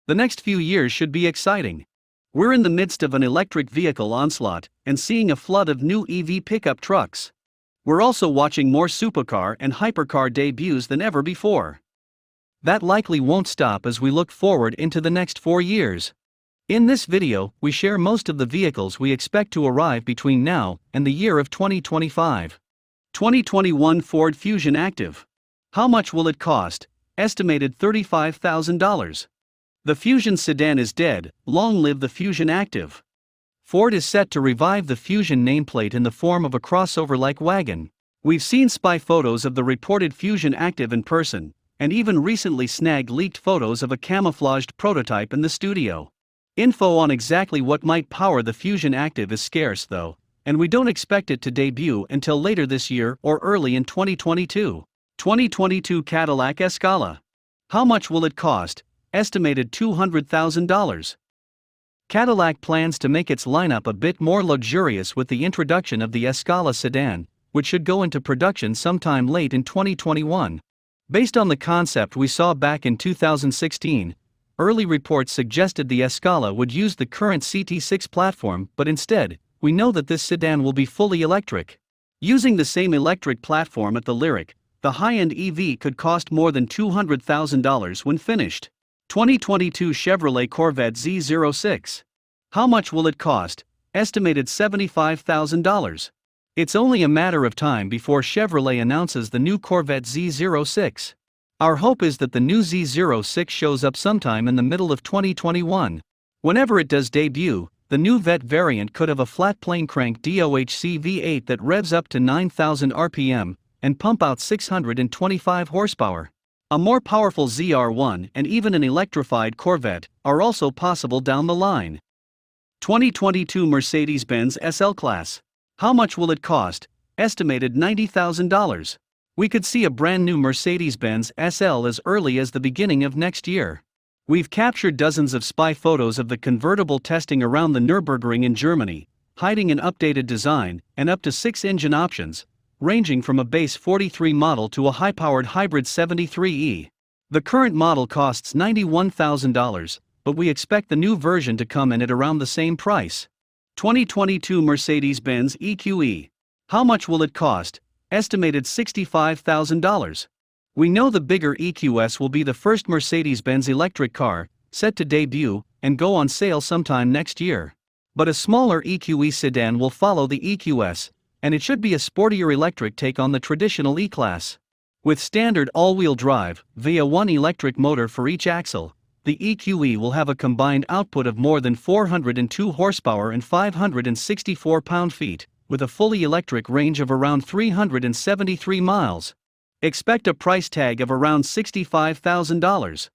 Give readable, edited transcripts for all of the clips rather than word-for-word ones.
The next few years should be exciting. We're in the midst of an electric vehicle onslaught and seeing a flood of new EV pickup trucks. We're also watching more supercar and hypercar debuts than ever before. That likely won't stop as we look forward into the next 4 years. In this video, we share most of the vehicles we expect to arrive between now and the year of 2025. 2021 Ford Fusion Active. How much will it cost? Estimated $35,000. The Fusion sedan is dead, long live the Fusion Active. Ford is set to revive the Fusion nameplate in the form of a crossover-like wagon. We've seen spy photos of the reported Fusion Active in person, and even recently snagged leaked photos of a camouflaged prototype in the studio. Info on exactly what might power the Fusion Active is scarce though, and we don't expect it to debut until later this year or early in 2022. 2022 Cadillac Escala. How much will it cost? Estimated $200,000. Cadillac plans to make its lineup a bit more luxurious with the introduction of the Escala sedan, which should go into production sometime late in 2021. Based on the concept we saw back in 2016, early reports suggested the Escala would use the current CT6 platform, but instead, we know that this sedan will be fully electric. Using the same electric platform at the Lyriq, the high-end EV could cost more than $200,000 when finished. 2022 Chevrolet Corvette Z06. How much will it cost? Estimated $75,000. It's only a matter of time before Chevrolet announces the new Corvette Z06. Our hope is that the new Z06 shows up sometime in the middle of 2021. Whenever it does debut, the new Vet variant could have a flat plane crank DOHC V8 that revs up to 9,000 RPM and pump out 625 horsepower. A more powerful ZR1 and even an electrified Corvette are also possible down the line. 2022 Mercedes-Benz Sl Class. How much will it cost? Estimated $90,000. We could see a brand new Mercedes-Benz SL as early as the beginning of next year. We've captured dozens of spy photos of the convertible testing around the Nürburgring in Germany, hiding an updated design and up to 6 engine options, ranging from a base 43 model to a high-powered hybrid 73E. The current model costs $91,000, but we expect the new version to come in at around the same price. 2022 Mercedes-Benz Eqe. How much will it cost? Estimated $65,000. We know the bigger EQS will be the first Mercedes-Benz electric car, set to debut and go on sale sometime next year. But a smaller EQE sedan will follow the EQS, and it should be a sportier electric take on the traditional E-Class. With standard all-wheel drive, via one electric motor for each axle, the EQE will have a combined output of more than 402 horsepower and 564 pound-feet. With a fully electric range of around 373 miles. Expect a price tag of around $65,000.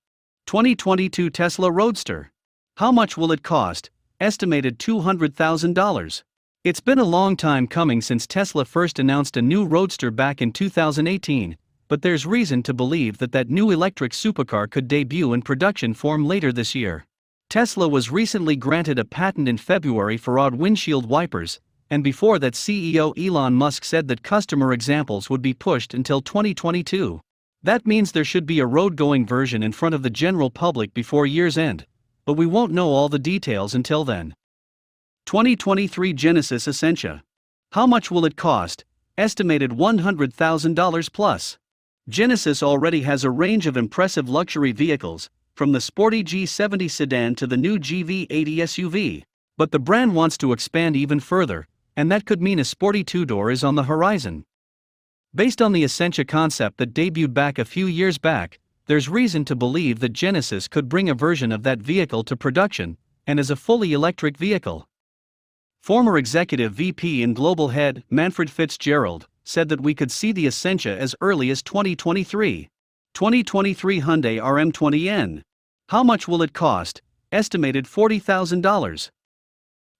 2022 Tesla Roadster. How much will it cost? Estimated $200,000. It's been a long time coming since Tesla first announced a new Roadster back in 2018, but there's reason to believe that new electric supercar could debut in production form later this year. Tesla was recently granted a patent in February for odd windshield wipers, and before that CEO Elon Musk said that customer examples would be pushed until 2022. That means there should be a road-going version in front of the general public before year's end, but we won't know all the details until then. 2023 Genesis Essentia. How much will it cost? Estimated $100,000 plus. Genesis already has a range of impressive luxury vehicles, from the sporty G70 sedan to the new GV80 SUV, but the brand wants to expand even further, and that could mean a sporty two-door is on the horizon. Based on the Essentia concept that debuted back a few years back, there's reason to believe that Genesis could bring a version of that vehicle to production, and as a fully electric vehicle. Former executive VP and global head, Manfred Fitzgerald, said that we could see the Essentia as early as 2023. 2023 Hyundai Rm20n. How much will it cost? Estimated $40,000.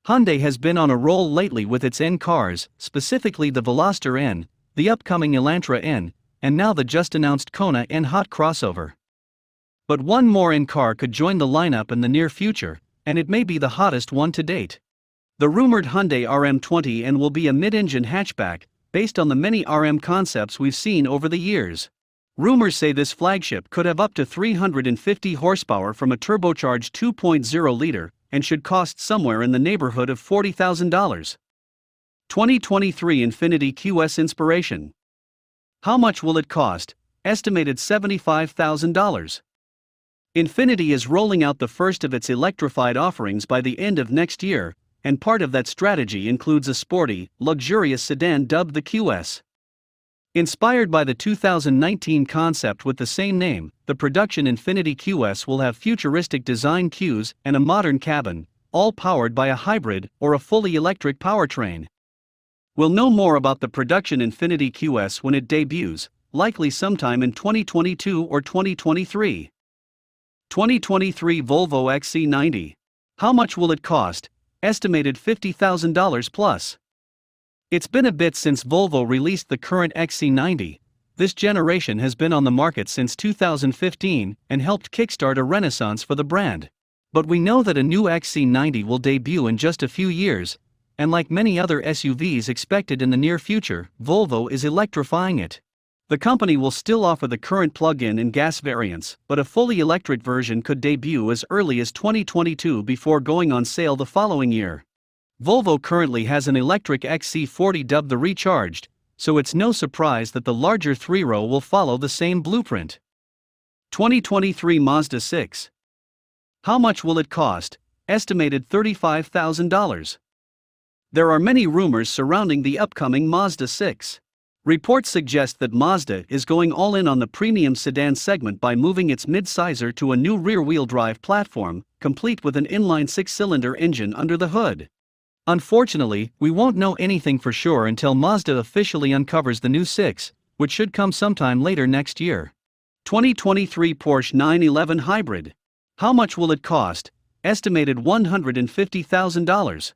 Hyundai has been on a roll lately with its N cars, specifically the Veloster N, the upcoming Elantra N, and now the just-announced Kona N hot crossover. But one more N car could join the lineup in the near future, and it may be the hottest one to date. The rumored Hyundai Rm20n will be a mid-engine hatchback, based on the many RM concepts we've seen over the years. Rumors say this flagship could have up to 350 horsepower from a turbocharged 2.0-liter and should cost somewhere in the neighborhood of $40,000. 2023 Infiniti QS Inspiration. How much will it cost? Estimated $75,000. Infiniti is rolling out the first of its electrified offerings by the end of next year, and part of that strategy includes a sporty, luxurious sedan dubbed the QS. Inspired by the 2019 concept with the same name, the production Infiniti QS will have futuristic design cues and a modern cabin, all powered by a hybrid or a fully electric powertrain. We'll know more about the production Infiniti QS when it debuts, likely sometime in 2022 or 2023. 2023 Volvo XC90. How much will it cost? Estimated $50,000 plus. It's been a bit since Volvo released the current XC90. This generation has been on the market since 2015 and helped kickstart a renaissance for the brand. But we know that a new XC90 will debut in just a few years, and like many other SUVs expected in the near future, Volvo is electrifying it. The company will still offer the current plug-in and gas variants, but a fully electric version could debut as early as 2022 before going on sale the following year. Volvo currently has an electric XC40 dubbed the Recharged, so it's no surprise that the larger 3-row will follow the same blueprint. 2023 Mazda 6. How much will it cost? Estimated $35,000. There are many rumors surrounding the upcoming Mazda 6. Reports suggest that Mazda is going all in on the premium sedan segment by moving its midsizer to a new rear-wheel drive platform, complete with an inline 6-cylinder engine under the hood. Unfortunately, we won't know anything for sure until Mazda officially uncovers the new 6, which should come sometime later next year. 2023 Porsche 911 Hybrid. How much will it cost? Estimated $150,000.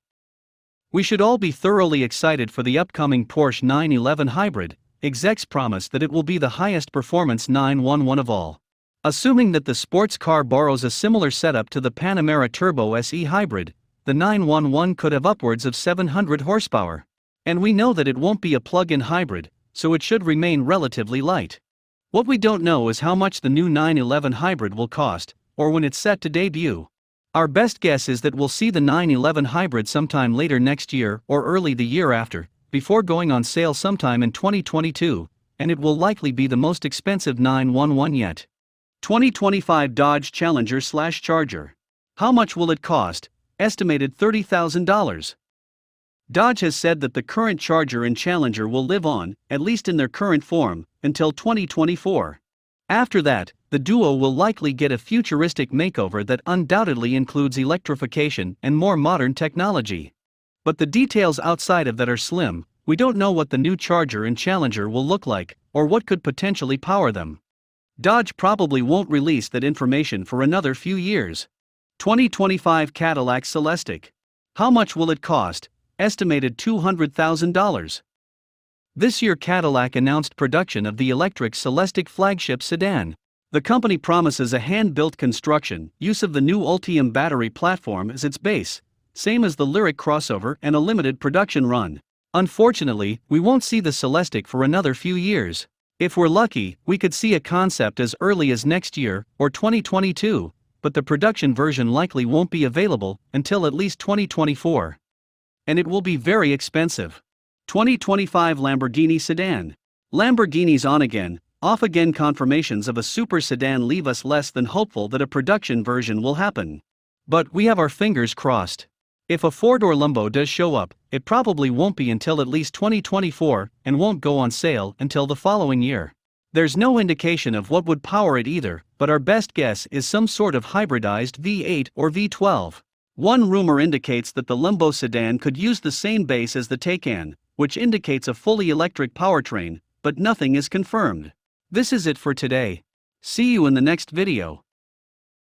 We should all be thoroughly excited for the upcoming Porsche 911 Hybrid. Execs promise that it will be the highest performance 911 of all. Assuming that the sports car borrows a similar setup to the Panamera Turbo SE Hybrid, the 911 could have upwards of 700 horsepower. And we know that it won't be a plug-in hybrid, so it should remain relatively light. What we don't know is how much the new 911 Hybrid will cost, or when it's set to debut. Our best guess is that we'll see the 911 Hybrid sometime later next year or early the year after, before going on sale sometime in 2022, and it will likely be the most expensive 911 yet. 2025 Dodge Challenger/Charger. How much will it cost? Estimated $30,000. Dodge has said that the current Charger and Challenger will live on, at least in their current form, until 2024. After that, the duo will likely get a futuristic makeover that undoubtedly includes electrification and more modern technology. But the details outside of that are slim. We don't know what the new Charger and Challenger will look like, or what could potentially power them. Dodge probably won't release that information for another few years. 2025 Cadillac Celestiq. How much will it cost? Estimated $200,000. This year Cadillac announced production of the electric Celestiq flagship sedan. The company promises a hand-built construction, use of the new Ultium battery platform as its base, same as the Lyriq crossover, and a limited production run. Unfortunately, we won't see the Celestiq for another few years. If we're lucky, we could see a concept as early as next year, or 2022. But the production version likely won't be available until at least 2024. And it will be very expensive. 2025 Lamborghini Sedan. Lamborghini's on-again, off-again confirmations of a super sedan leave us less than hopeful that a production version will happen. But we have our fingers crossed. If a four-door Lambo does show up, it probably won't be until at least 2024 and won't go on sale until the following year. There's no indication of what would power it either, but our best guess is some sort of hybridized V8 or V12. One rumor indicates that the Lambo sedan could use the same base as the Taycan, which indicates a fully electric powertrain, but nothing is confirmed. This is it for today. See you in the next video.